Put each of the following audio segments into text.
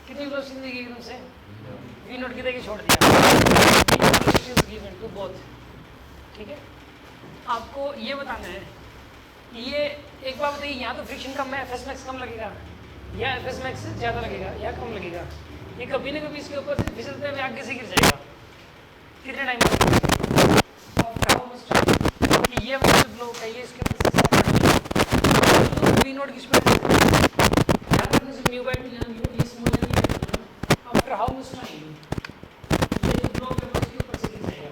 कितनी वेलोसिटी देगी एकदम से? वी नोट की देगी, छोड़ दिया गिवन टू बोथ। ठीक है, आपको ये बताना है, ये एक बार बताइए, यहाँ तो फ्रिक्शन कम है, एफ एस मैक्स कम लगेगा या एफ एस मैक्स ज़्यादा लगेगा या कम लगेगा? ये कभी ना कभी इसके ऊपर से फिसलते हुए आगे से गिर जाएगा। कितने टाइम लगेगा? ये ब्लॉक है, ये इसके वी नोट की स्पीड ध्यान रखने से म्यू बाय टू ध्यान दो, ये स्मॉल है। आफ्टर हाउ मच टाइम ये जो ब्लॉक है उसके ऊपर से गिर जाएगा।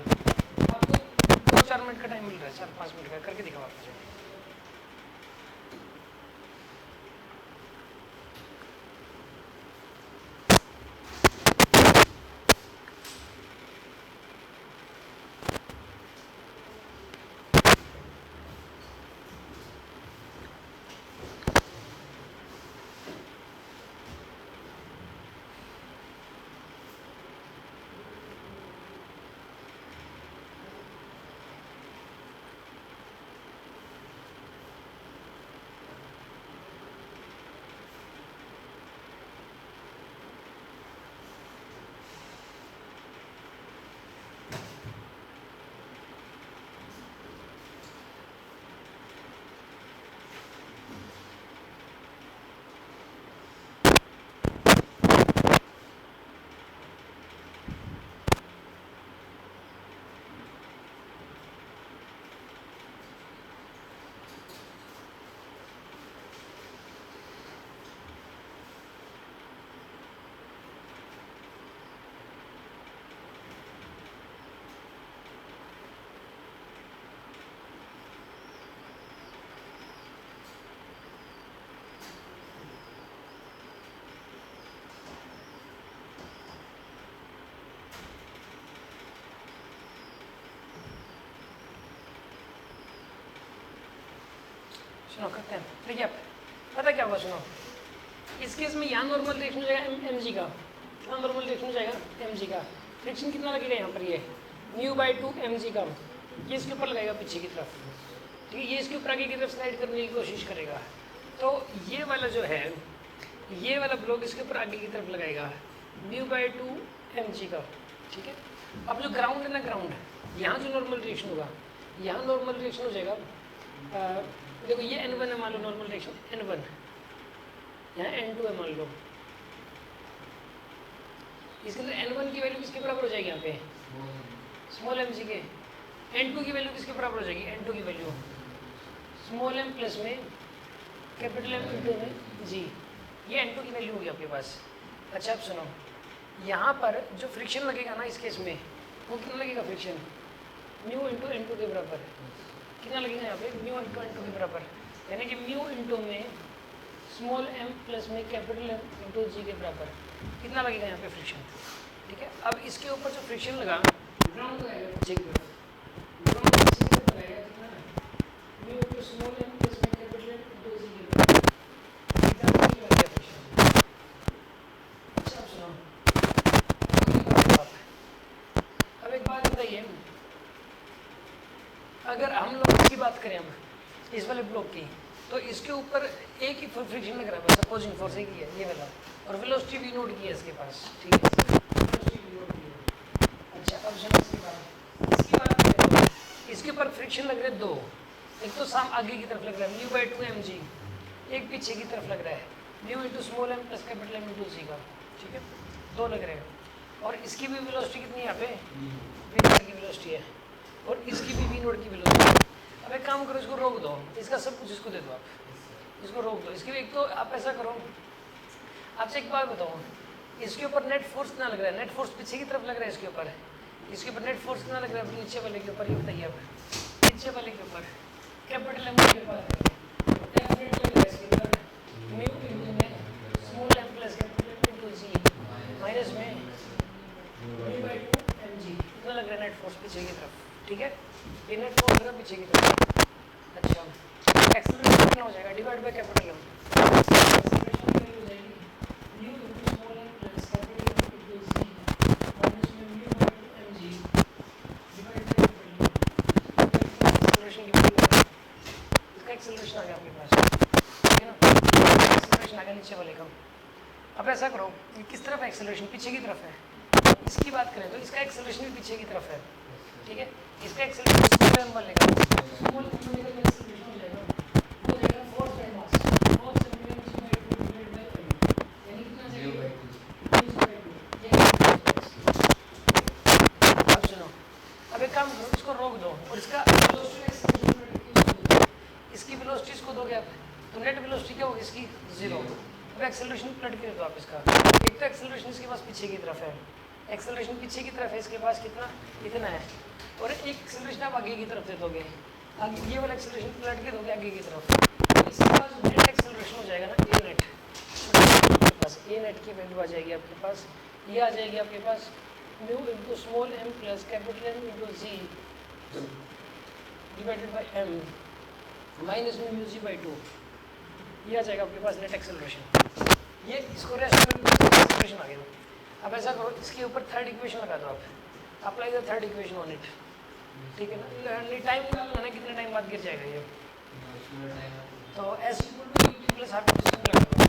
आपको 2-4 मिनट का टाइम मिल रहा है, 4-5 मिनट का, करके दिखाओ आप। सुनो करते हैं, देखिए आप पता क्या होगा, सुनो इस केस में यहाँ नॉर्मल रिएक्शन हो जाएगा एम जी का, यहाँ नॉर्मल रिएक्शन हो जाएगा एम जी का। फ्रिक्शन कितना लगेगा यहाँ पर, ये म्यू बाई 2 एम जी का, ये इसके ऊपर लगाएगा पीछे की तरफ। ठीक है, ये इसके ऊपर आगे की तरफ स्लाइड करने की कोशिश करेगा, तो ये वाला जो है, ये वाला ब्लॉक इसके ऊपर आगे की तरफ लगाएगा म्यू बाई 2 एम जी का। ठीक है, अब जो ग्राउंड है ना, ग्राउंड यहाँ जो नॉर्मल रिएक्शन होगा, यहाँ नॉर्मल रिएक्शन हो जाएगा। देखो ये N1 है, मान लो नॉर्मल रिएक्शन N1, यहाँ N2 है मान लो, इसके अंदर N1 की वैल्यू किसके बराबर हो जाएगी, यहाँ पे स्मॉल एम जी के। N2 की वैल्यू किसके बराबर हो जाएगी, N2 की वैल्यू स्मॉल एम प्लस में कैपिटल एम इंटू में जी, ये N2 की वैल्यू होगी आपके पास। अच्छा अब सुनो, यहाँ पर जो फ्रिक्शन लगेगा ना इस केस में, वो कितना लगेगा फ्रिक्शन, म्यू इंटू N2 के बराबर। कितना लगेगा यहाँ पे, म्यू इंटू N2 के बराबर, यानी कि म्यू इंटू में स्मॉल एम प्लस में कैपिटल एम इंटू जी के बराबर। कितना लगेगा यहाँ पे फ्रिक्शन। ठीक है, अब इसके ऊपर जो फ्रिक्शन लगा, ग्राउंड लगाएगा पीछे की तरफ, ग्राउंड पीछे की तरफ लगाएगा, कितना mu into small M plus में कैपिटल एम इंटू जी के बराबर। कितना लगेगा फ्रिक्शन। अच्छा अब सुनो, अब एक बात बताइए, अगर हम लोग की बात करें हम इस वाले ब्लॉक की, तो इसके ऊपर एक ही फ्रिक्शन लग रहा है, सपोजिंग फोर्स एक ही है ये वाला, और वेलोसिटी भी नोट की है इसके पास। ठीक है, वेलोसिटी भी नोट की है। अच्छा अब सुनो इसकी बात करें, इसके ऊपर फ्रिक्शन लग रहे हैं दो, एक तो साम आगे की तरफ लग रहा है म्यू बाई 2 एम जी, एक पीछे की तरफ लग रहा है mu into small M plus capital M into G का। ठीक है, दो लग रहे हैं, और इसकी भी वेलोसिटी कितनी है यहाँ पे, वी नोट की वेलोसिटी है, और इसकी भी वी नोट की वेलोसिटी। अब एक काम करो, इसको रोक दो, इसका सब कुछ इसको दे दो, आप इसको रोक दो। इसके एक तो आप ऐसा करो, आपसे एक बात बताओ, इसके ऊपर नेट फोर्स कितना लग रहा है, नेट फोर्स पीछे की तरफ लग रहा है इसके ऊपर, इसके ऊपर नेट फोर्स कितना लग रहा है नीचे वाले के ऊपर, ये बताइए आप, नीचे वाले के ऊपर कैपिटल एम के ऊपर डेफिनेटली लग रहा है इसके ऊपर म्यू इंटू में small M plus capital M into G minus में म्यू बाई 2 एम जी, कितना लग रहा है नेट फोर्स पीछे की तरफ। ठीक है, ये नेट फोर्स लग रहा है पीछे की तरफ। अच्छा एक्सेलरेशन कितना हो जाएगा, divide by capital M, acceleration की वैल्यू हो जाएगी mu into small M plus capital M into G minus में mu by 2 M G divide by capital M. Acceleration की वैल्यू है, इसका एक्सेलरेशन आ गया आपके पास। ठीक है ना, एक्सेलरेशन आ गया नीचे वाले का। अब ऐसा करो, ये किस तरफ एक्सेलरेशन, पीछे की तरफ है। इसकी बात करें तो इसका एक्सेलरेशन भी पीछे की तरफ है, ठीक है। इसका एक्सेलरेशन स्मॉल m बनेगा, स्मॉल m बनेगा तो एक्सेलरेशन हो जाएगा, वो हो जाएगा force by mass, force m/2 divided by m, यानी कितना आ जाएगा 2/2। ये अब सुनो, अब एक काम करो, इसको रोक दो और इसका वेलोसिटी एक्सेलरेशन, इसकी वेलोसिटी इसको दोगे आप, तो नेट वेलोसिटी क्या होगी इसकी 0। अब एक्सेलरेशन पलट के दो आप इसका, एक तो एक्सेलरेशन इसके पास पीछे की तरफ है, एक्सेलरेशन पीछे की तरफ है इसके पास कितना, इतना है, और एक एक्सेलरेशन आप आगे की तरफ दे दोगे, आगे ये वाला एक्सेलरेशन पलट के दोगे आगे की तरफ, तो इसके पास नेट एक्सेलरेशन हो जाएगा ना ए नेट, बस ए नेट की वैल्यू आ जाएगी आपके पास, ये आ जाएगी आपके पास mu into small m plus capital M into G divided by m minus mu G by 2, ये आ जाएगा आपके पास नेट एक्सेलरेशन। ये इसको रेस्ट एक्सेलरेशन आ गया। अब ऐसा करो, इसके ऊपर थर्ड इक्वेशन लगा दो आप, apply the third equation on it, ठीक है ना। टाइम निकालना है, कितने टाइम बाद गिर जाएगा ये, तो s equal to ut plus half A T square लगा दो,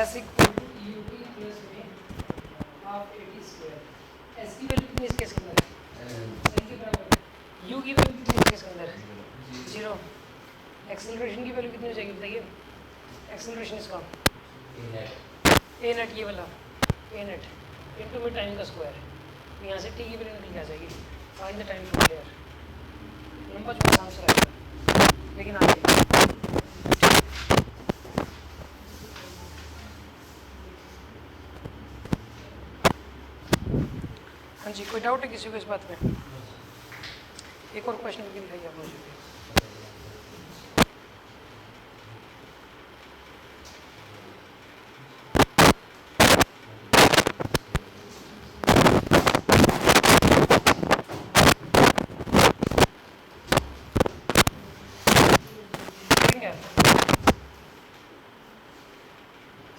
s equal to ut plus half A T square. s की वैल्यू कितनी इसके अंदर है, n के बराबर, u की वैल्यू कितनी इसके अंदर 0, एक्सेलरेशन की वैल्यू कितनी हो जाएगी बताइए, एक्सेलरेशन इसका ए नेट, ये वाला ए नेट इंटू में टाइम का स्क्वायर, यहाँ से टी की वैल्यू निकल के आ जाएगी। Find the time from there, लंबा चौड़ा आंसर आएगा लेकिन आ जाएगा। हाँ जी, कोई डाउट है किसी को इस बात में? एक और क्वेश्चन करके दिखाइए आप मुझे।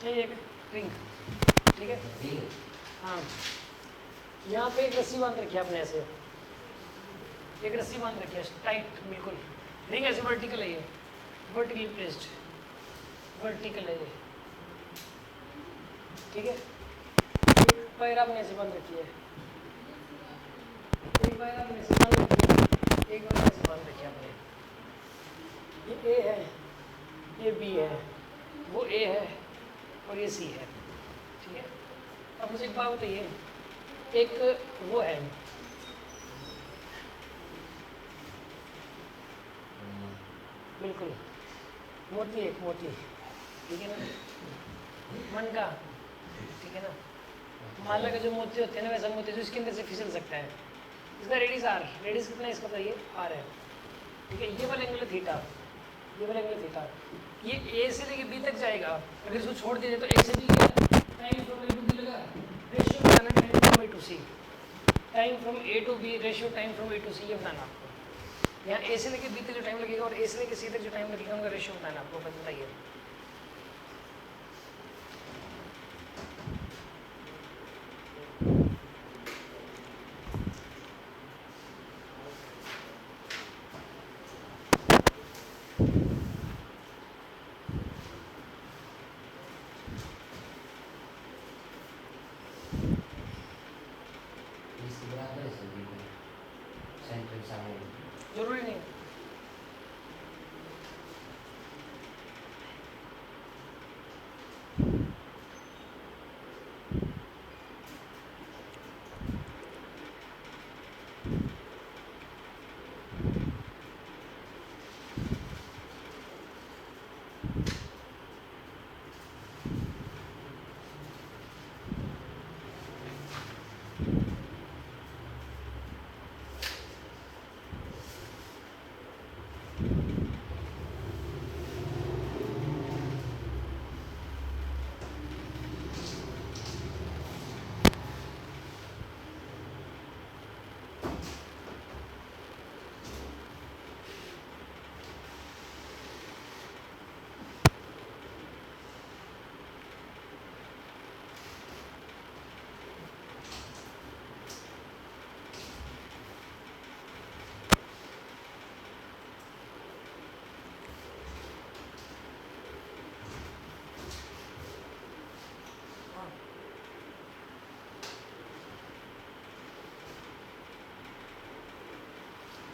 एक रिंग, ठीक है, हाँ, यहाँ पे एक रस्सी बांध रखी है आपने, ऐसे एक रस्सी बांध रखी है टाइट बिल्कुल, रिंग ऐसे वर्टिकल है, ये वर्टिकली प्लेस्ड, वर्टिकल है ये, ठीक है। एक पैर आपने ऐसे बांध रखी है, एक पैर आपने ऐसे बांध रखी है, एक पैर ऐसे बांध रखी है आपने, ये ए है, ये बी है, वो ए है और ये सी है, ठीक है। अब मुझे एक बात बताइए, एक वो है बिल्कुल मोती, एक मोती, ठीक है ना, मन का, ठीक है ना, माला का जो मोती होते हैं ना, वैसा मोती जो इसके अंदर से फिसल सकता है, इसका रेडियस आर, रेडियस कितना है इसका बताइए, आर है, ठीक है। ये वाला एंगल थीटा, ये वाला एंगल थीटा, ये ए से लेके बी तक जाएगा, अगर इसको छोड़ दिया जाए तो ए से बी गया, time from A to B लगा, रेशियो बनाना time from A to C, time from A to B, ratio time from A to C, ये बनाना आपको। यहाँ ए से लेके बी तक जो टाइम लगेगा और ए से लेके सी तक जो टाइम लगेगा, उनका रेशियो बताना आपको, बताइए। जरूरी नहीं,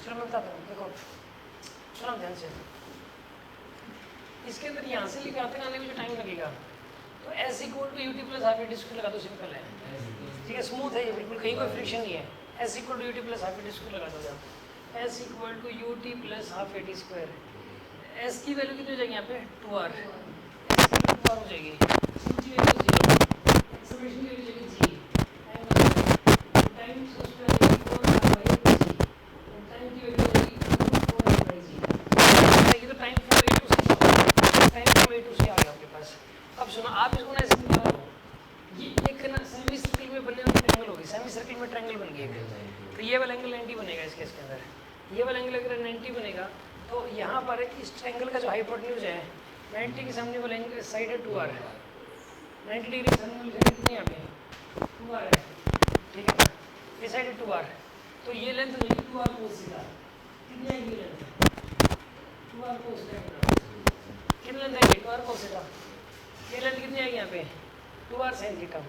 चलो मैं बताता हूँ, देखो सुनो ध्यान से। इसके अंदर यहाँ से लेकर यहाँ तक आने में जो टाइम लगेगा, तो S equal to UT plus half A T square लगा दो, सिंपल है, ठीक है, स्मूथ है ये बिल्कुल, कहीं कोई फ्रिक्शन नहीं है। S equal to UT plus half A T square लगा दो आप, S equal to UT plus half A T square. S की वैल्यू कितनी हो जाएगी यहाँ पे 2r, एस की वैल्यू 2r हो जाएगी, सी की वैल्यू 0, एक्सेलरेशन की वैल्यू जाएगी g, टाइम स्क्वायर जाएगी 4r/g, टाइम की वैल्यू जाएगी 4r/g। ये तो time from a to c, time from a to c आ गया आपके पास। अब सुनो, आप इसको ना ऐसे निकालो, ये एक ना सेमी सर्कल में बनने वाली ट्रायंगल होगी, सेमी सर्कल में ट्रायंगल बन गया, तो ये वाला एंगल 90 बनेगा इसके अंदर, ये वाला एंगल अगर 90 बनेगा तो यहाँ पर इस ट्रायंगल का जो हाइपोटेन्यूज है 90 के सामने वाला एंगल साइड है 2r, 90 डिग्री के सामने वाली साइड कितनी यहाँ पे 2r है, ठीक है, ये साइड है 2r, तो ये लेंथ हो जाएगी 2r cos थीटा, कितनी आएगी लेंथ 2r cos थीटा, कितनी लेंथ आएगी 2r cos थीटा, ये लेंथ कितनी आएगी यहाँ पे 2r sin theta,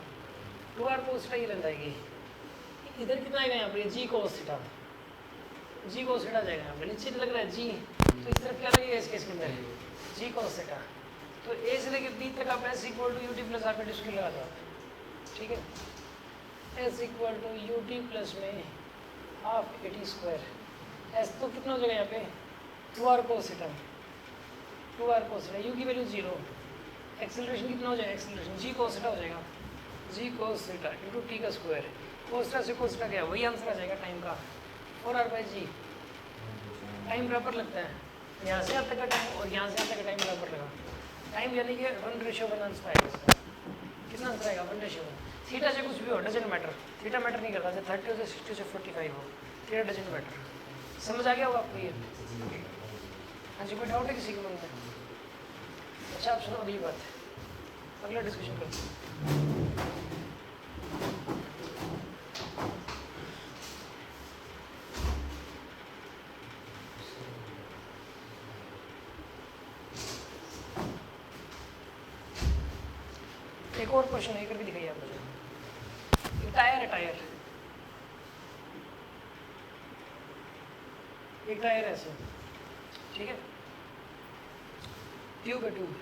2r cos theta ये लेंथ आएगी। इधर कितना आएगा यहाँ पे g cos थीटा, जी cos थीटा जाएगा यहाँ पे, नीचे लग रहा है जी, तो इस तरफ क्या लगेगा इसके अंदर जी cos थीटा। तो ए से लेकर बी तक आप S equal to UT plus half A T square लगा दो, ठीक है, S equal to UT plus में half A T square, S तो कितना हो जाएगा यहाँ पे 2r cos theta, 2r cos theta, U की वैल्यू 0, एक्सेलरेशन कितना हो जाएगा, एक्सेलरेशन जी cos थीटा हो जाएगा, G cos theta into T का स्क्वायर, cos थीटा से cos थीटा क्या, वही आंसर आ जाएगा टाइम का 4r/g। टाइम बराबर लगता है, यहाँ से यहाँ तक का टाइम और यहाँ से यहाँ तक का टाइम बराबर लगा, टाइम यानी कि 1:1 आंसर आएगा इसका, कितना आंसर आएगा 1:1। थीटा से कुछ भी हो डजंट मैटर, थीटा मैटर नहीं करता, चाहे 30 से 60 से 45 हो, थीटा डजंट मैटर। समझ आ गया होगा आपको ये? हाँ जी, कोई डाउट है किसी के मन में? अच्छा आप सुनो अगली बात, अगला डिस्कशन करते हैं। एक और क्वेश्चन है, करके दिखाइए आप मुझे। टायर है, टायर, एक टायर है ऐसे, ठीक है, ट्यूब है, ट्यूब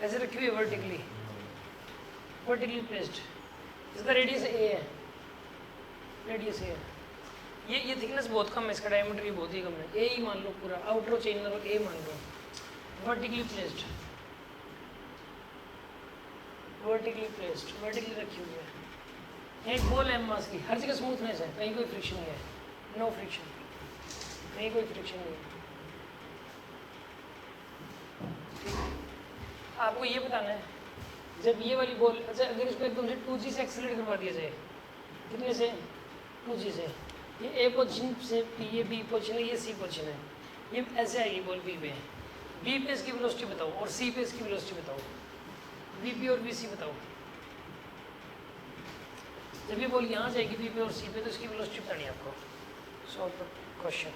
ऐसे रखी हुई है वर्टिकली, वर्टिकली प्लेस्ड, इसका रेडियस ए है, रेडियस ए है, ये थिकनेस बहुत कम है, इसका डायमीटर भी बहुत ही कम है, ए ही मान लो पूरा, आउटर चेन लगभग ए मान लो, vertically placed, vertically placed, vertically रखी हुई है, एक बॉल है मास की, हर जगह स्मूथनेस है, कहीं कोई फ्रिक्शन नहीं है, नो फ्रिक्शन, कहीं कोई फ्रिक्शन नहीं है। आपको ये बताना है, जब ये वाली बॉल, अच्छा अगर इसको एकदम से 2g से एक्सीलरेट करवा दिया जाए, कितने से 2g से, ये ए पोजीशन से ये बी पोजीशन है, ये सी पोजीशन है, ये ऐसे आएगी बॉल बी पे, बी पे इसकी वेलोसिटी बताओ और सी पे इसकी वेलोसिटी बताओ, बी पी और बी सी बताओ। जब ये बॉल यहाँ जाएगी बी पे और सी पे, तो इसकी वेलोसिटी बतानी है आपको। Solve question.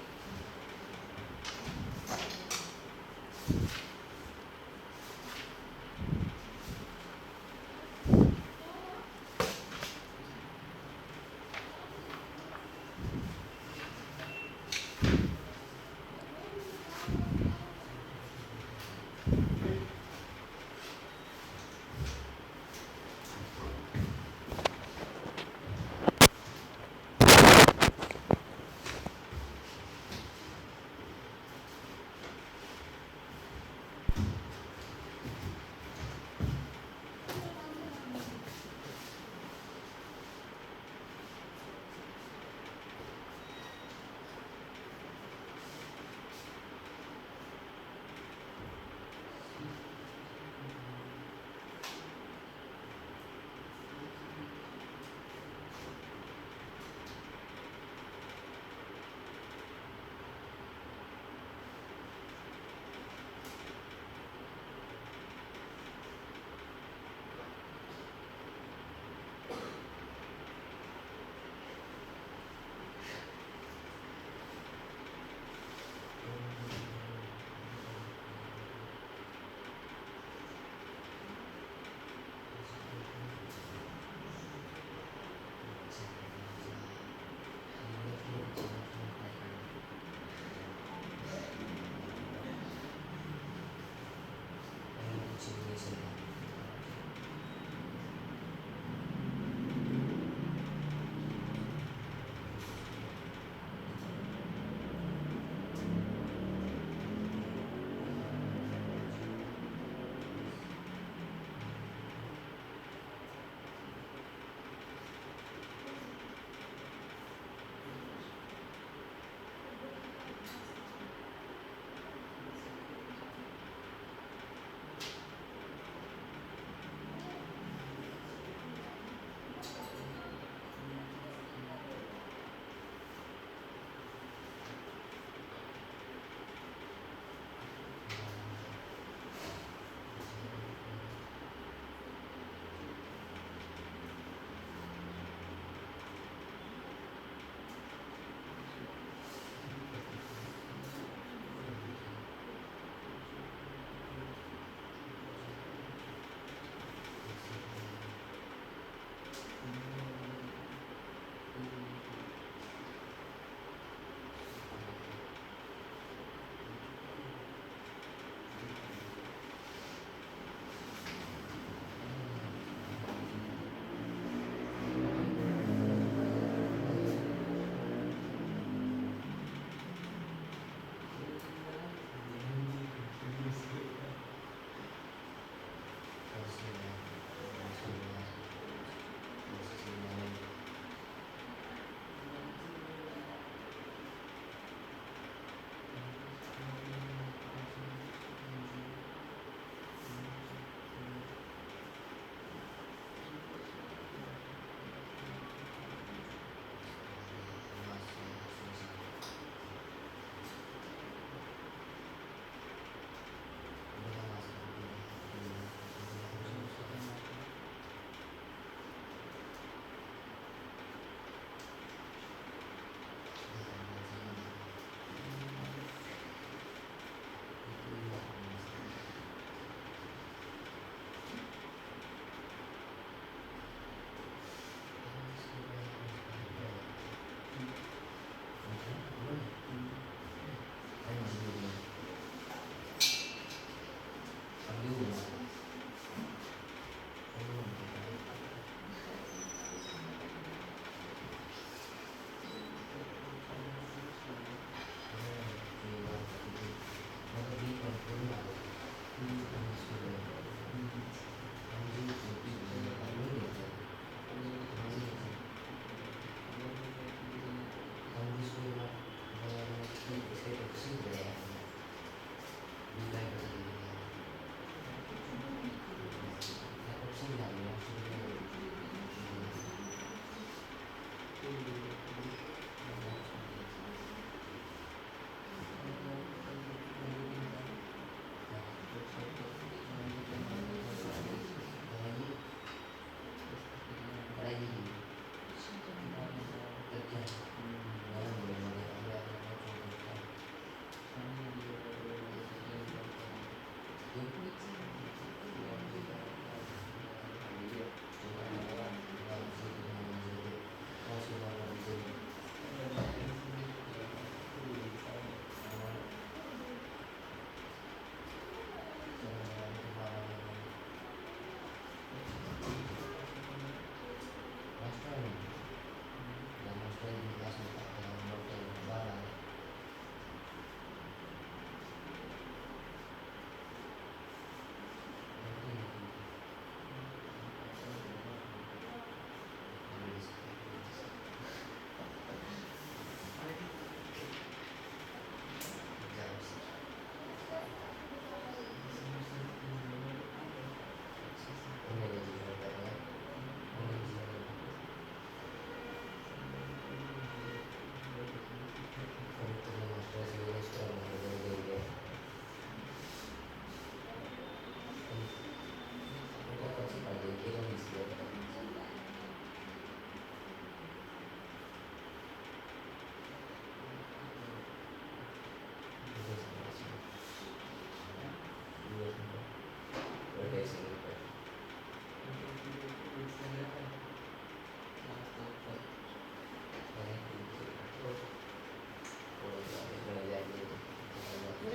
मुझे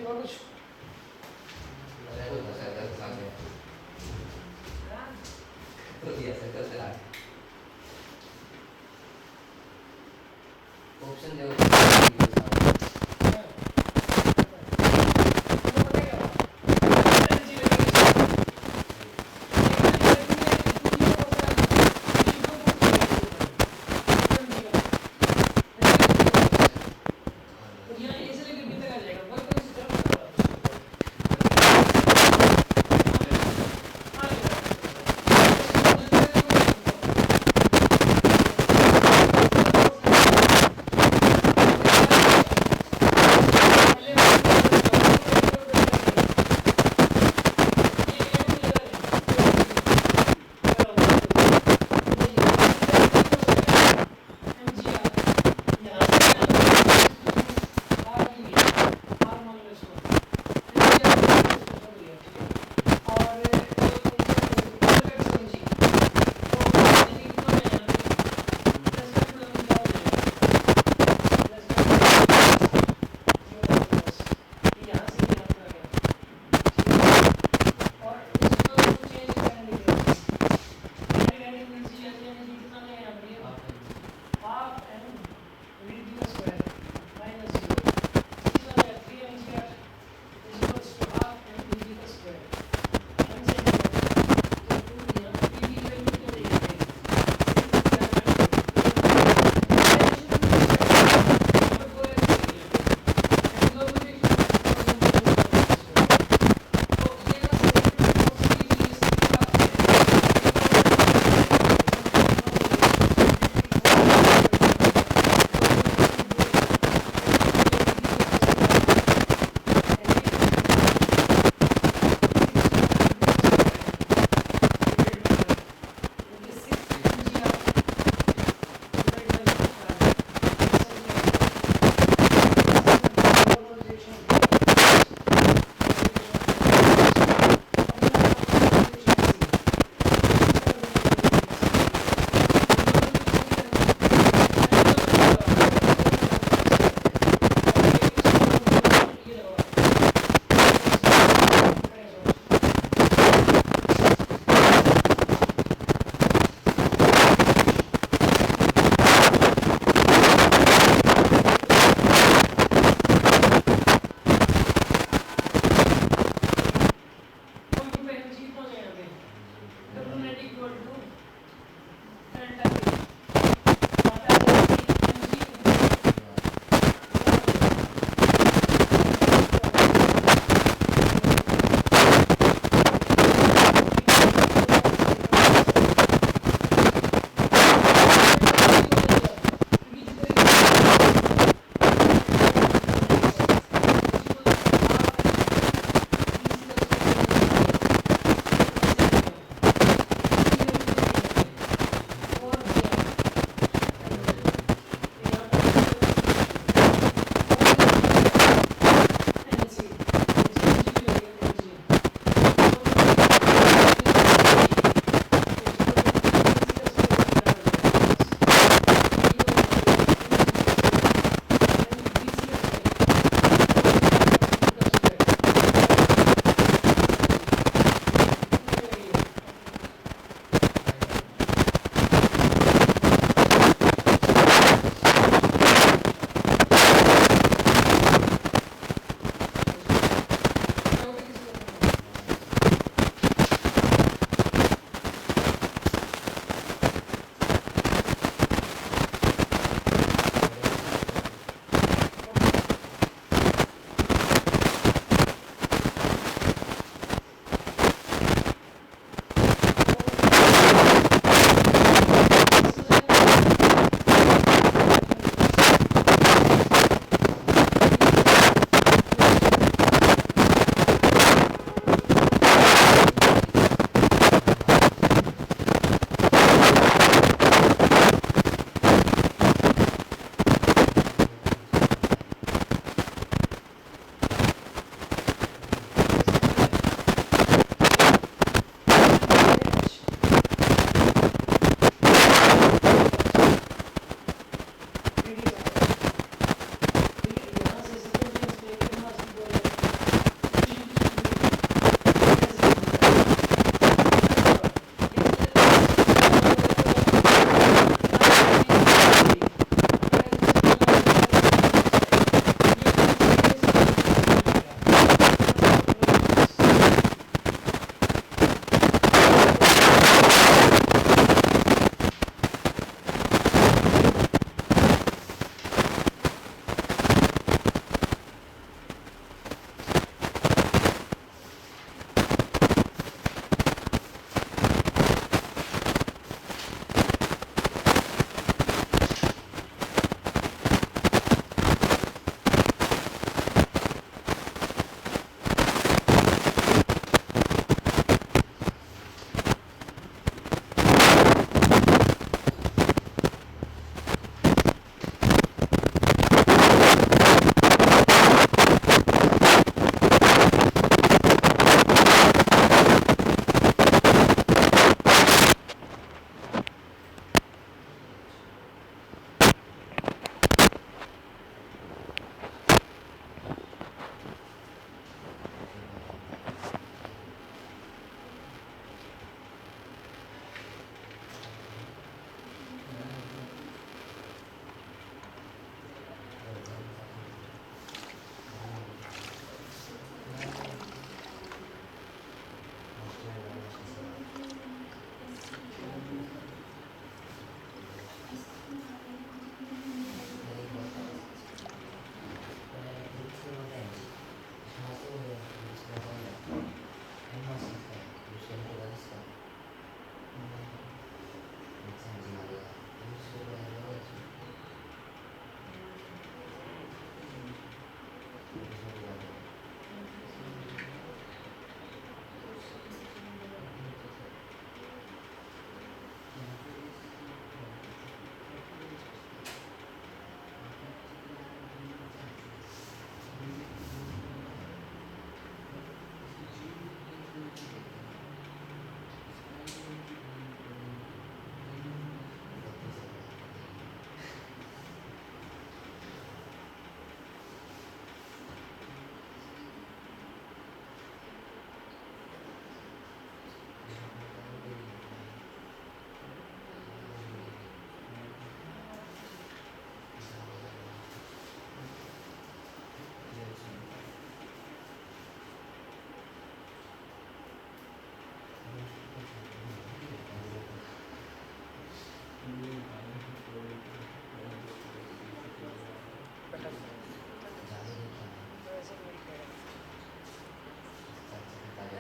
और कुछ ऑप्शन दे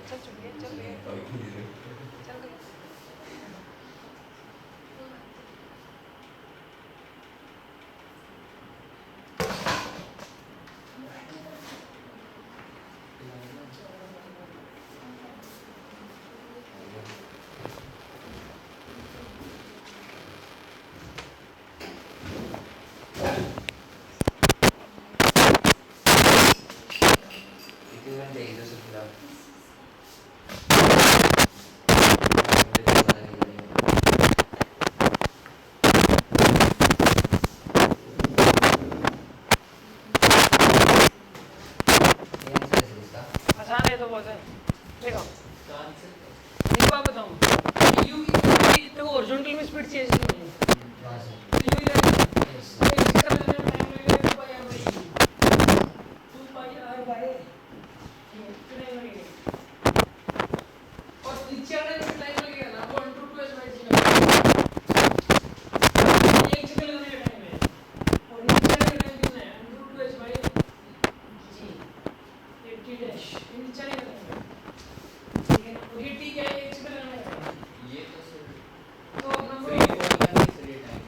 चल चुकी है, चल रही है, चल रही है। आसान है तो बहुत है। देखो एक बात बताऊं, यू देखो हॉरिजॉन्टल में स्पीड चेंज नहीं है, तो यू ही रहेगा। तो इसका मतलब टाइम लगेगा 2 पाई आर बाय कितने लगेंगे, और नीचे आने में टाइम लगेगा ना, वो अंडर टू एस बाय जी एक सेकंड लगने का टाइम है, और नीचे आने का टाइम कितना है, under to S by ji 80 dash नीचे आने का टाइम है, ठीक है। और ये टी क्या है, एक सेकंड लगने का टाइम है, ये तो सर तो नंबर फ्री बॉडी का नहीं सर ये टाइम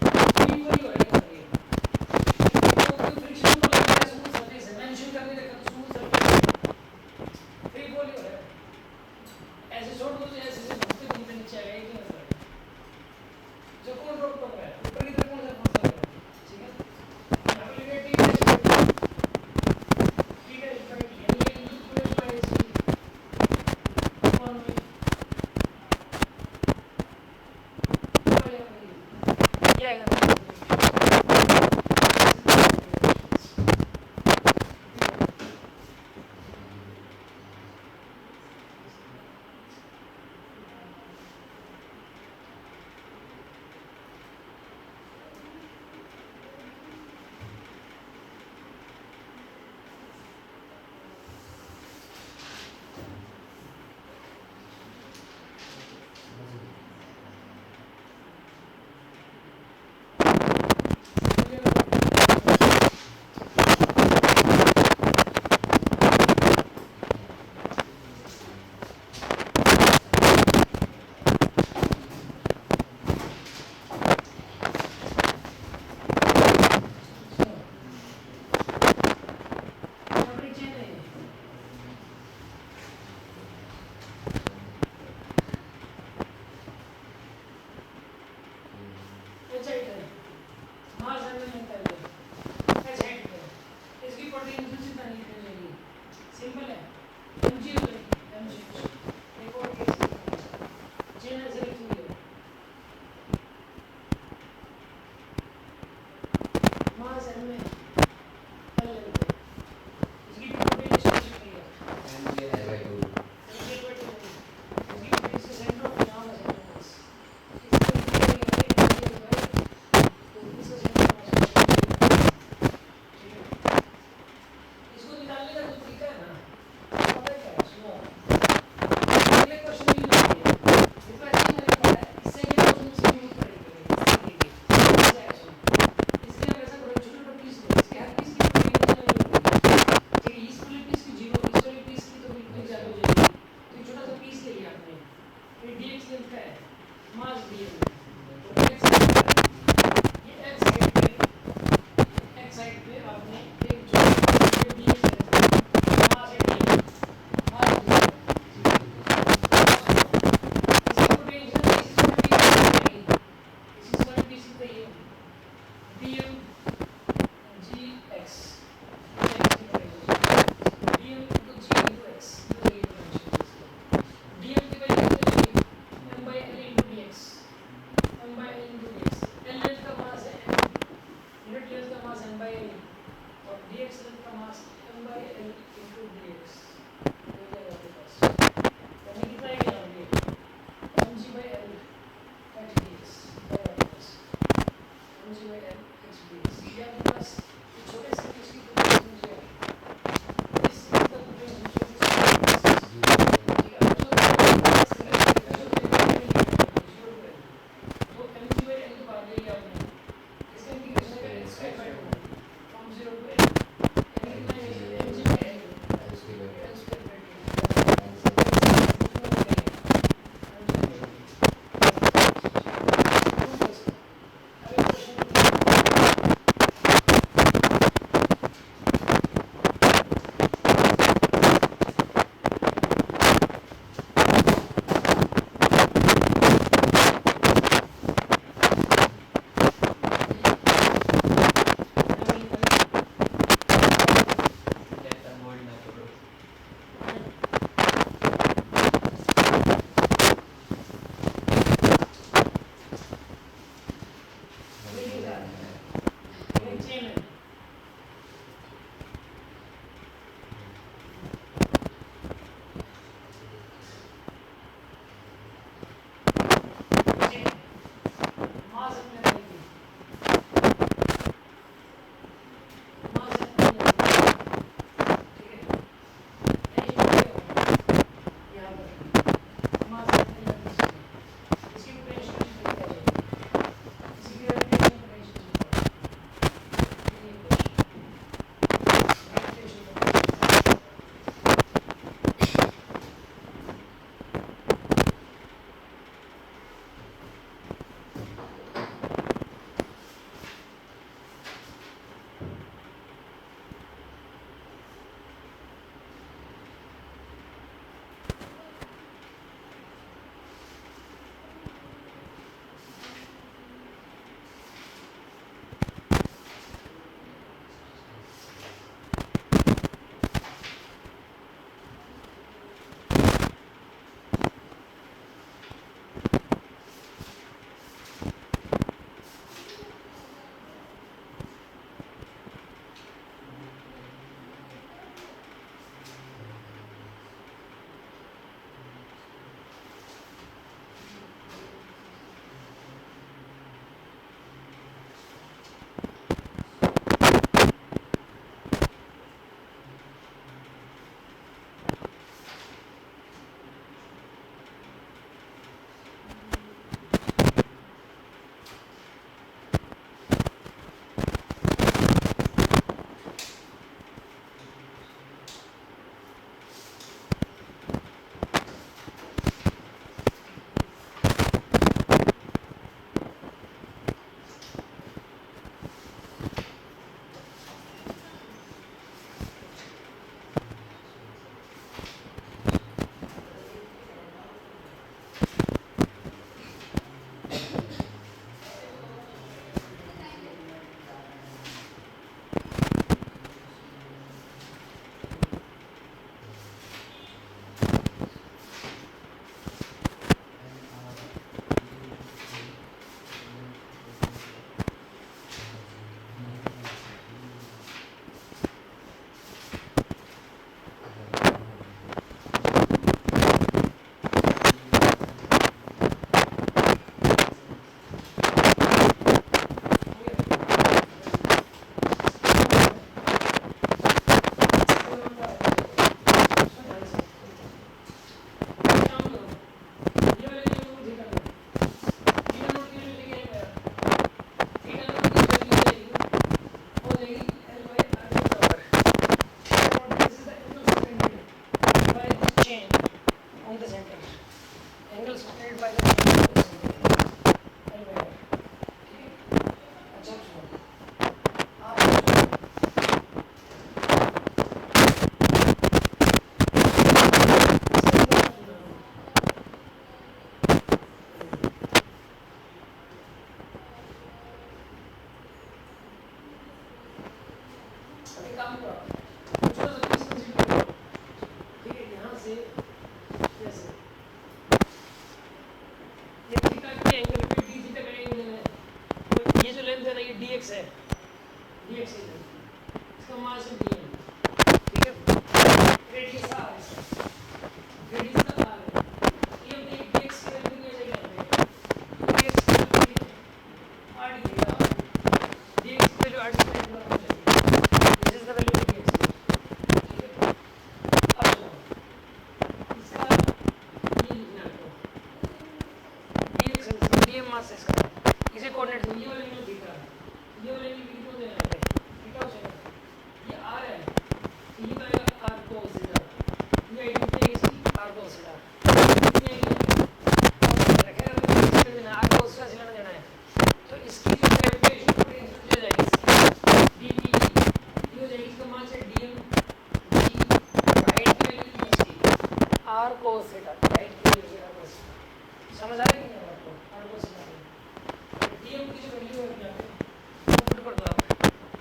इक्वल हो रहेगा ये, तो फ्रिक्शन को लगता है स्मूथ सरफेस है, मेंशन करने का तो स्मूथ सरफेस फ्री बॉडी हो रहा है, ऐसे छोड़ दो तो ऐसे से घूमते घूमते नीचे आएगा, एक ही मतलब है। जो कौन ड्रॉप कर रहा है ऊपर की तरफ कौन सा फंस रहा है, ठीक है। यहाँ पे लिखा है टी डैश बाय टी, यानी ये यू टू एस बाय सी कौन में क्या आएगा, सिंपल है, एमजी हो जाएगी, एमजी एक और केस चेन ऐसे लिखी हुई है, मास एम में एल लेंथ है, इसकी पोटेंशियल कितनी है, एंड ये बाय 2 इसकी पोटेंशियल सेंटर ऑफ नाम है मास, इसका कितना है, इसका सेंटर ऑफ मास कोऑर्डिनेट ये वाला एंगल थीटा, ये वाला एंगल कितना हो जाएगा थीटा हो जाएगा, ये r है तो ये आएगा r cos थीटा, ये आइडेंटिटी है इसकी r cos थीटा, ये रखेगा इसके बिना r cos का सिलेंडर देना है तो इसकी जो ग्रेविटेशन पोटेंशियल हो जाएगी dp ये हो जाएगी इसका मान से dm d राइट की वैल्यू इसकी r cos थीटा, राइट की वैल्यू r cos, समझ आ रही है आपको r cos थीटा, dm की जो वैल्यू है यहाँ पे पुट कर दो आप,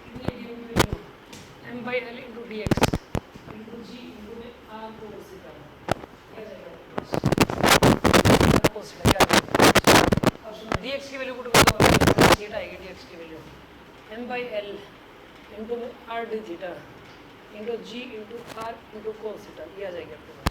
कितनी dm की value m/l into dx into g into r cos theta, क्या जाएगा r cos थीटा, अब सुनो dx की वैल्यू पुट कर दो आप, थीटा आएगी dx की value m/l into r d theta into g into r into cos theta, ये आ जाएगी आपके पास।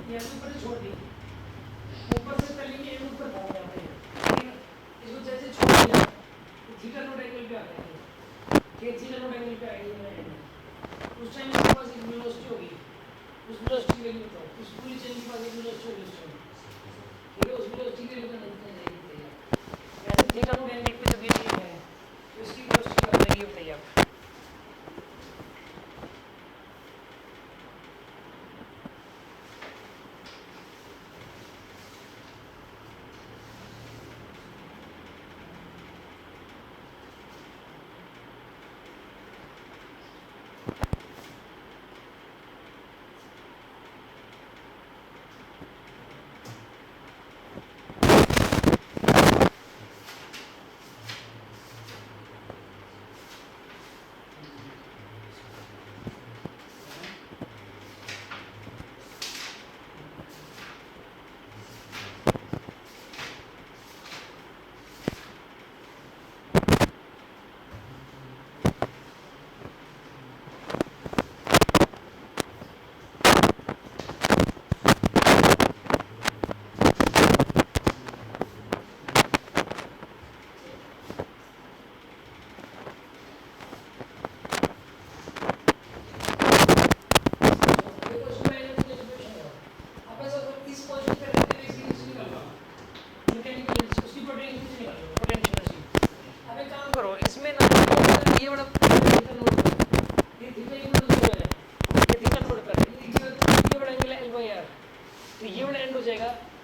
ये ऊपर से छोड़ दी, ऊपर से कर लेंगे, ऊपर पहुंच जाते हैं, ठीक है, इसको जैसे छोड़ दिया तो थीटा नोट एंगल पे आ जाएंगे, ठीक, थीटा नोट एंगल पे आएंगे, उस टाइम मेरे पास एक वेलोसिटी होगी, उस वेलोसिटी वैल्यू बताओ, उस पूरी चेन के पास एक वेलोसिटी होगी, ठीक है, उस वेलोसिटी की वैल्यू का निकल जाएगी, वैसे थीटा नोट एंगल पे जब ये चीज है तो इसकी वेलोसिटी क्या होगी बताइए आप।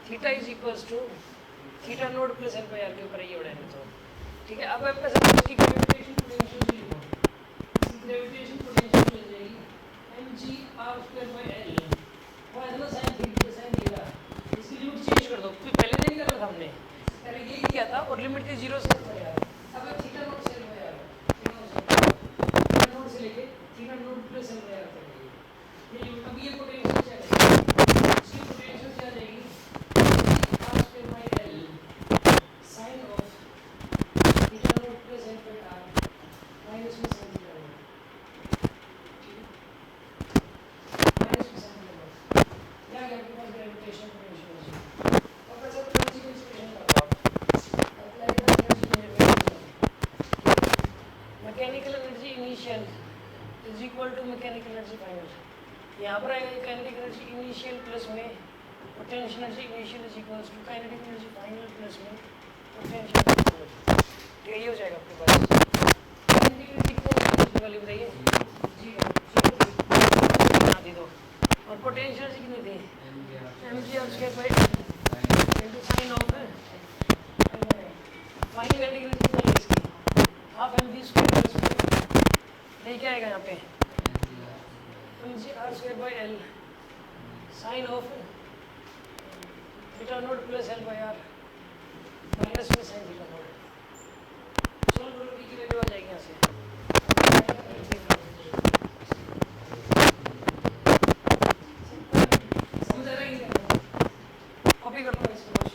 Theta is equals to theta naught plus L by R के ऊपर ये बड़ा है तो ठीक है। अब आपके साथ इसकी ग्रेविटेशन पोटेंशियल भी लिखो, इसकी ग्रेविटेशन पोटेंशियल मिल जाएगी mg r² l और इतना साइन थीटा, इसकी लिमिट चेंज कर दो, पहले नहीं करा था हमने, पहले यही किया था और लिमिट थी 0 से l यार, अब थीटा नोट से l यार, थीटा नोट से लेके थीटा नोट प्लस l यार तक ये लिमिट। अब ये पोटेंशियल क्या है, इसकी पोटेंशियल क्या आ जाएगी काइनेटिक एनर्जी फाइनल, यहाँ पर आएगा काइनेटिक एनर्जी इनिशियल प्लस में potential energy initial is equals to kinetic energy final plus में पोटेंशियल एनर्जी फाइनल। ठीक है, ये हो जाएगा आपके पास। काइनेटिक एनर्जी को वैल्यू बताइए जी बना दी दो, और पोटेंशियल एनर्जी कितनी थी mgr square bye into sine of final kinetic energy कितनी है इसकी हाफ mv स्क्वायर प्लस में नहीं क्या आएगा यहाँ पे mgr square by l sine of theta naught plus l by r minus में साइन थीटा नॉट। सॉल्व करो, की वैल्यू आ जाएगी यहाँ से। समझ आ रहा है कि नहीं? कॉपी कर लो इसको बस।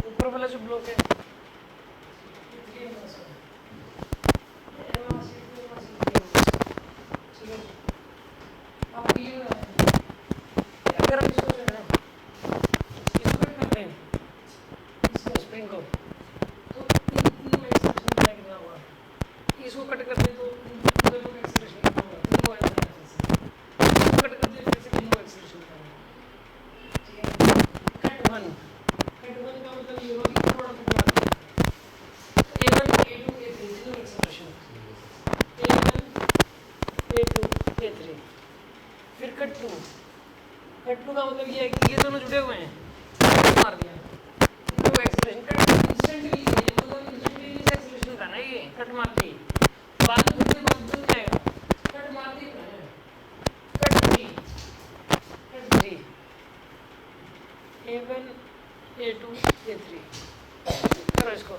ऊपर वाला जो ब्लॉक है अगर हम इसको जो है ना इसको कट करते हैं इसको स्प्रिंग को, तो तीनों एक्सेलरेशन क्या कितना हुआ, इसको कट करते हैं तो दोनों का एक्सेलरेशन कितना होगा, तीनों इसको कट करते हैं फिर से तीनों एक्सेलरेशन कितना होगा। ठीक है, कट वन का मतलब ये होगा कि थोड़ा सा मारते हैं a1 a2 a3 तीनों एक्सेलरेशन a1 a2 a3। फिर कट टू का मतलब ये है कि ये दोनों जुड़े हुए हैं, मार दिया तो एक्सेलरेशन कट इंस्टेंटली, ये मतलब इंस्टेंटली एक्सेलरेशन का ना, ये कट मारती बाद में फिर बाद बन जाएगा, कट मारती है कट 3 a1 a2 a3 करो इसको।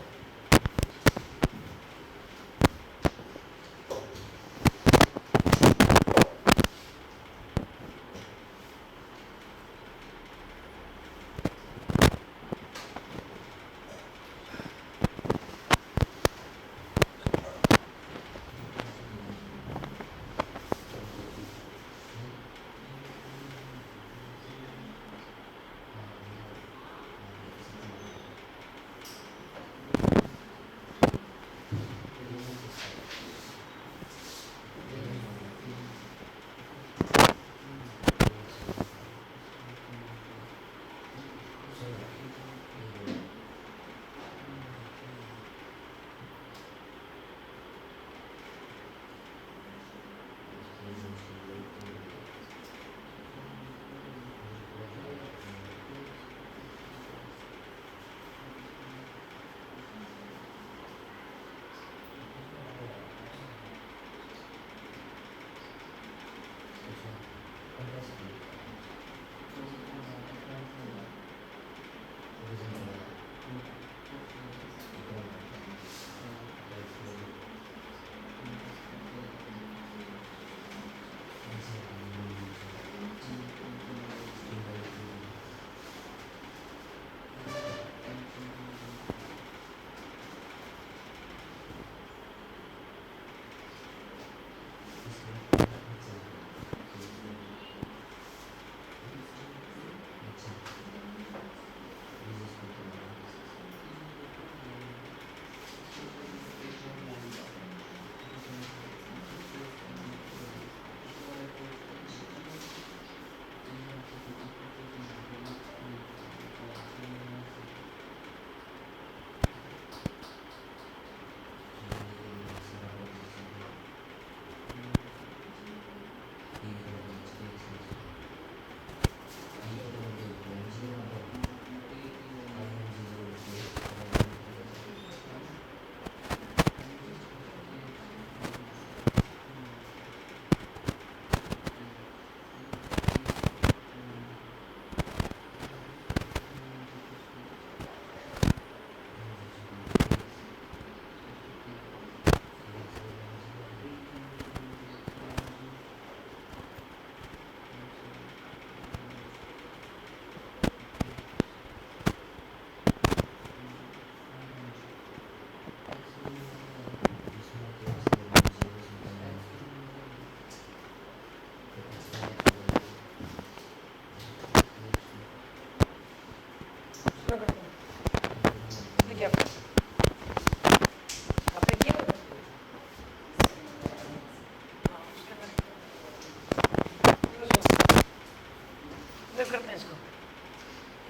करते हैं इसको,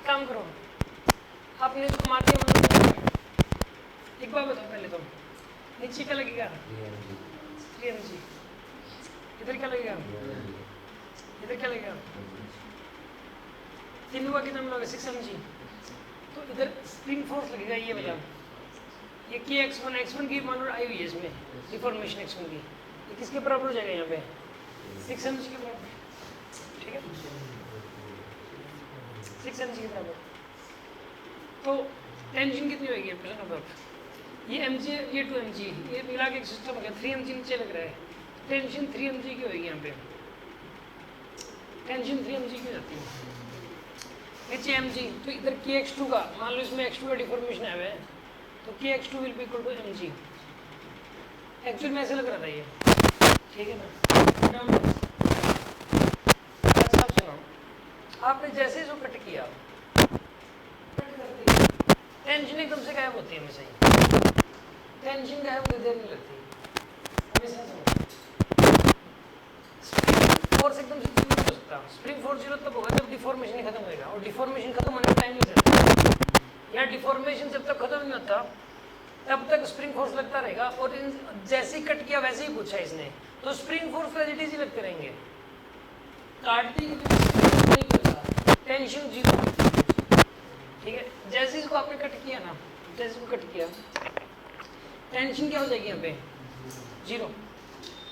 काम करो, आपने इसको मारते हैं। एक बार बताओ पहले तुम, नीचे क्या लगेगा? 3 mg। इधर क्या लगेगा? इधर क्या लगेगा? 3 हुआ कितना मिलोगे? 6 mg। तो इधर स्प्रिंग फोर्स लगेगा, ये बताओ। ये की x1 की मान लो आई हुई है इसमें डिफॉर्मेशन x1 की, ये किसके बराबर हो जाएगा यहाँ पे? 6 mg के बराबर, ठीक है, 6 mg के बराबर। तो टेंशन कितनी होगी प्रेशर अबाउट? ये mg, ये 2 mg, ये मिला के एक सिस्टम हो गया। 3 mg नीचे लग रहा है, टेंशन 3 mg की होगी यहाँ पे, टेंशन 3 mg की हो जाती है नीचे mg। तो इधर kx2 का मान लो, इसमें x2 का डिफॉर्मेशन है वे, तो kx2 will be equal to mg। Actual में ऐसे लग रहा था ये, ठीक है ना। अच्छा सुनो, आपने जैसे इसको कट किया, कट करते टेंशन एकदम से गायब होती है हमेशा ही, टेंशन गायब होने देर नहीं लगती हमेशा। सुनो, स्प्रिंग फोर्स एकदम से जीरो नहीं हो सकता। स्प्रिंग फोर्स जीरो तब होगा जब डिफॉर्मेशन ही खत्म होगा, और डिफॉर्मेशन खत्म होने का टाइम नहीं लगता। यहाँ डिफॉर्मेशन जब तक खत्म नहीं होता तब तक स्प्रिंग फोर्स लगता रहेगा। और जैसे ही कट किया वैसे ही पूछा इसने, तो spring force as it is ही लगते रहेंगे, काटते ही नहीं करता, टेंशन जीरो, ठीक है। जैसे इसको आपने कट किया ना, जैसे इसको कट किया, टेंशन क्या हो जाएगी यहाँ पे? जीरो।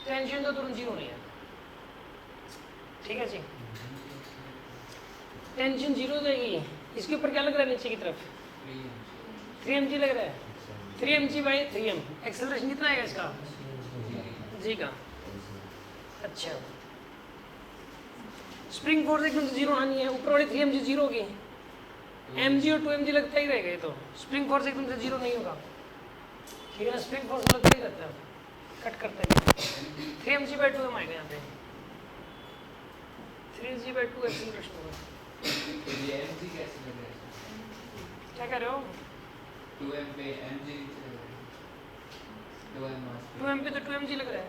टेंशन तो तुरंत जीरो नहीं है, ठीक है जी, टेंशन जीरो हो जाएगी। इसके ऊपर क्या लग रहा है नीचे की तरफ? 3 mg लग रहा है, 3 mg बाई 3m। एक्सेलरेशन कितना आएगा इसका? जी का। अच्छा, स्प्रिंग फोर्स एकदम से जीरो आनी है, ऊपर वाली 3 mg जीरो होगी, mg और 2 mg लगता ही रहेगा। ये तो स्प्रिंग फोर्स एकदम से जीरो नहीं होगा, ठीक है ना, स्प्रिंग फोर्स लगता ही रहता है, कट करता है। 3 mg बाई 2m आएगा यहाँ पे, 3 mg बाई 2 एक्सेलरेशन होगा। ये mg कैसे लग रहा है? क्या कह रहे हो? 2m पे mg चल रहा है, 2m मास 2m पे तो 2 mg लग रहा है,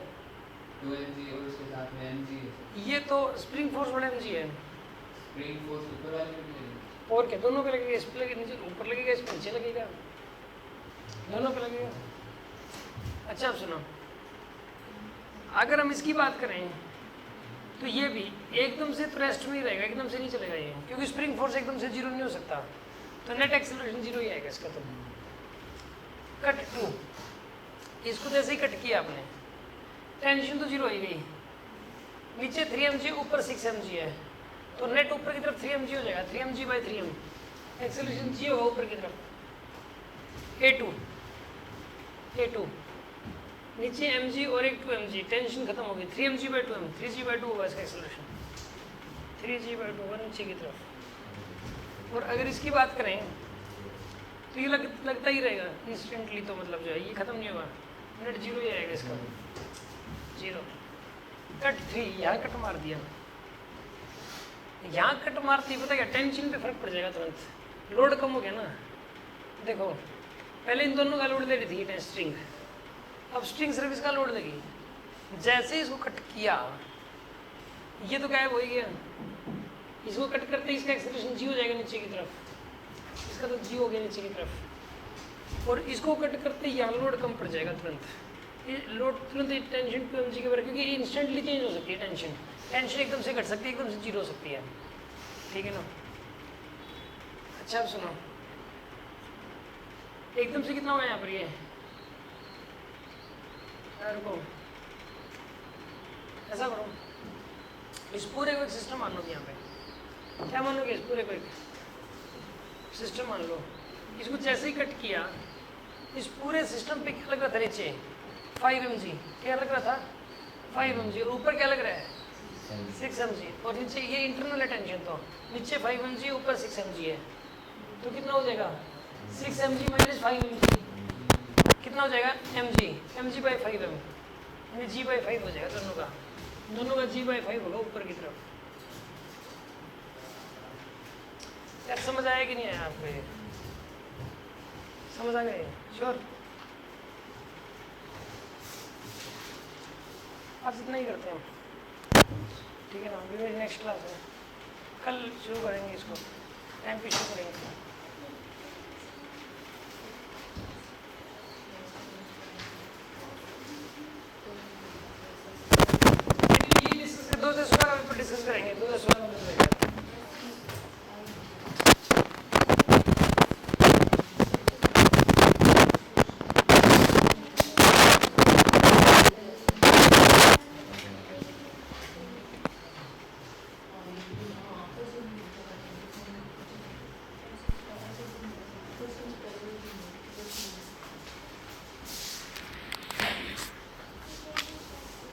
2mg और उसके साथ में mg है। ये तो स्प्रिंग फोर्स वाला mg है। स्प्रिंग फोर्स ऊपर वाले पे भी लगेगी? और क्या, दोनों पे लगेगा, इस पे लगेगा, नीचे ऊपर लगेगा, इस पे नीचे लगेगा, दोनों पे लगेगा। अच्छा अब सुनो, अगर हम इसकी बात करें तो ये भी एकदम से तो रेस्ट में ही रहेगा, एकदम से नहीं चलेगा ये, क्योंकि स्प्रिंग फोर्स एकदम से जीरो नहीं हो सकता, तो नेट एक्सेलरेशन जीरो ही आएगा इसका। तो कट 2, इसको जैसे ही कट किया आपने, टेंशन तो जीरो ही गई, नीचे 3 mg ऊपर 6 mg है, तो नेट ऊपर की तरफ 3 mg हो जाएगा, 3 mg बाई 3m। एक्सेलरेशन जी होगा ऊपर की तरफ, a2 नीचे mg और एक 2 mg, टेंशन खत्म होगी, 3 mg by 2m, 3g by 2 होगा इसका एक्सेलरेशन, 3g बाई 2 होगा नीचे की तरफ। और अगर इसकी बात करें तो ये लगता ही रहेगा इंस्टेंटली, तो मतलब जो है ये खत्म नहीं होगा, नेट जीरो ही आएगा इसका, जीरो। कट 3, यहाँ कट मार दिया, यहाँ कट मारती पता क्या, टेंशन पे फर्क पड़ जाएगा तुरंत, लोड कम हो गया ना। देखो पहले इन दोनों का लोड ले रही थी स्ट्रिंग, अब स्ट्रिंग सर्विस का लोड लगी, जैसे ही इसको कट किया ये तो गायब हो ही गया, इसको कट करते ही इसका एक्सेलरेशन जी हो जाएगा नीचे की तरफ, इसका तो जी हो गया नीचे की तरफ, और इसको कट करते ही यहाँ लोड कम पड़ जाएगा तुरंत, ये लोड तुरंत टेंशन 2 mg के बराबर, क्योंकि ये इंस्टेंटली चेंज हो सकती है टेंशन, टेंशन एकदम से घट सकती है, एकदम से जीरो हो सकती है, ठीक है ना। अच्छा अब सुनो, एकदम से कितना हुआ यहाँ पर ये, रुको ऐसा करो, इस पूरे को एक सिस्टम मान लो, यहाँ पे क्या मानोगे, इस पूरे को एक सिस्टम मान लो। इसको जैसे ही कट किया, इस पूरे सिस्टम पे क्या लग रहा था नीचे 5 mg, क्या लग रहा था 5 mg, और ऊपर क्या लग रहा है 6 mg, और नीचे ये इंटरनल टेंशन, तो नीचे 5 mg ऊपर 6 mg है, तो कितना हो जाएगा 6 mg माइनस 5 mg, कितना हो जाएगा mg बाई 5m, यानी g बाई 5 हो जाएगा दोनों का g बाई 5 होगा ऊपर की तरफ। यार समझ आया कि नहीं आया आपको, ये समझ आ गए? श्योर? आज इतना ही करते हैं, ठीक है ना, अभी मेरी नेक्स्ट क्लास है। कल शुरू करेंगे इसको, टाइम पे शुरू करेंगे। ये डिस्कस 2016 में डिस्कस करेंगे, 2016 में